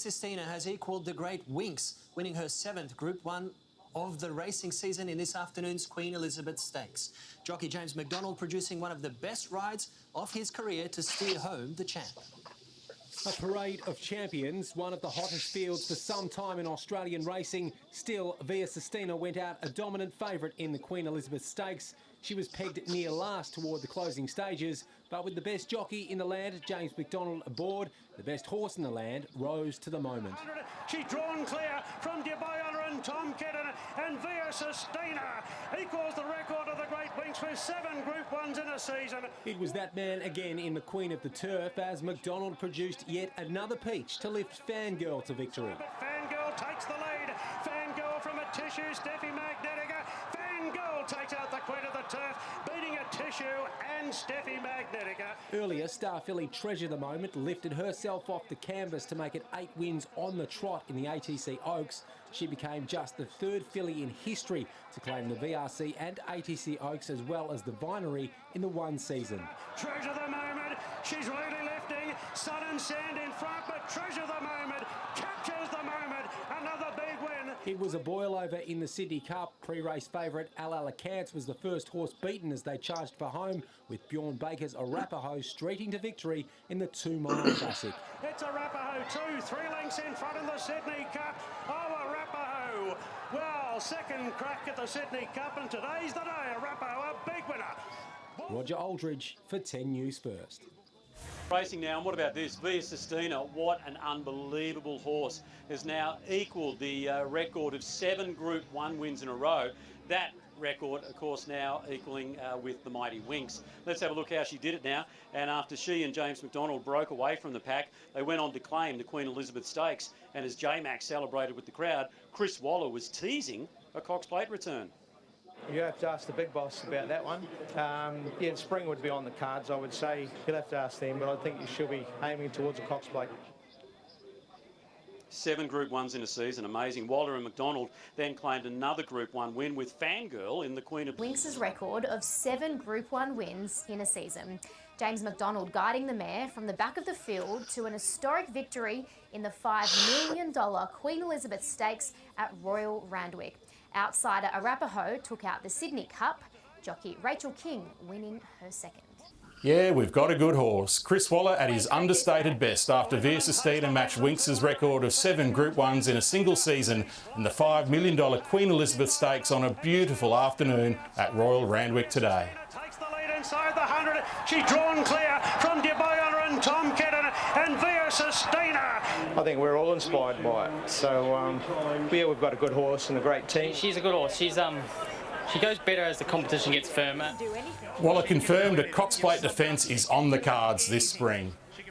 Sistina has equalled the great Winks, winning her 7th Group 1 of the racing season in this afternoon's Queen Elizabeth Stakes. Jockey James McDonald producing one of the best rides of his career to steer home the champ. A parade of champions, one of the hottest fields for some time in Australian racing. Still, Via Sistina went out a dominant favourite in the Queen Elizabeth Stakes. She was pegged near last toward the closing stages, but with the best jockey in the land, James McDonald, aboard, the best horse in the land rose to the moment. She's drawn clear from Dubai and Tom Kidden, and Via Sistina equals the record of the Great Winks with 7 Group 1s in a season. It was that man again in the Queen of the Turf as McDonald produced yet another peach to lift Fangirl to victory. But Fangirl takes the lead. Fangirl from a tissue, Steffi Magnetica. Fangirl takes out the Queen of the Turf, beating a tissue and Steffi Magnetica. Earlier, Star Filly Treasure the Moment lifted herself off the canvas to make it 8 wins on the trot in the ATC Oaks. She became just the 3rd filly in history to claim the VRC and ATC Oaks as well as the Vinery in the one season. Treasure the Moment, she's really lifting. Sun and Sand in front, but Treasure the Moment captures the moment. Another big win. It was a boil-over in the Sydney Cup. Pre-race favourite Al Alicante was the first horse beaten as they charged for home, with Bjorn Baker's Arapaho streeting to victory in the 2-mile classic. It's Arapaho 3 lengths in front in the Sydney Cup. Oh, Arapaho. Well, 2nd crack at the Sydney Cup, and today's the day. Arapaho, a big winner. Roger Aldridge for 10 News First. Racing now, and what about this? Via Sistina, what an unbelievable horse, has now equalled the record of 7 Group 1 wins in a row. That record, of course, now equalling with the mighty Winks. Let's have a look how she did it now. And after she and James McDonald broke away from the pack, they went on to claim the Queen Elizabeth Stakes. And as J-Mac celebrated with the crowd, Chris Waller was teasing a Cox Plate return. You have to ask the big boss about that one. Yeah, spring would be on the cards, I would say. You'll have to ask them, but I think you should be aiming towards a Cox Plate. 7 Group 1s in a season, amazing. Waller and McDonald then claimed another Group 1 win with Fangirl in the Queen of... Winks' record of 7 Group 1 wins in a season. James McDonald guiding the mare from the back of the field to an historic victory in the $5 million Queen Elizabeth Stakes at Royal Randwick. Outsider Arapaho took out the Sydney Cup, jockey Rachel King winning her 2nd. Yeah, we've got a good horse. Chris Waller at his understated best after Via Sistina matched Winks' record of 7 Group 1s in a single season in the $5 million Queen Elizabeth Stakes on a beautiful afternoon at Royal Randwick today. Takes the lead inside the 100. She's drawn clear from Dubai and Tom Kidden, and Via Sistina. I think we're all inspired by it. So, yeah, we've got a good horse and a great team. She's a good horse. She goes better as the competition gets firmer. Waller confirmed a Cox Plate defence is on the cards this spring.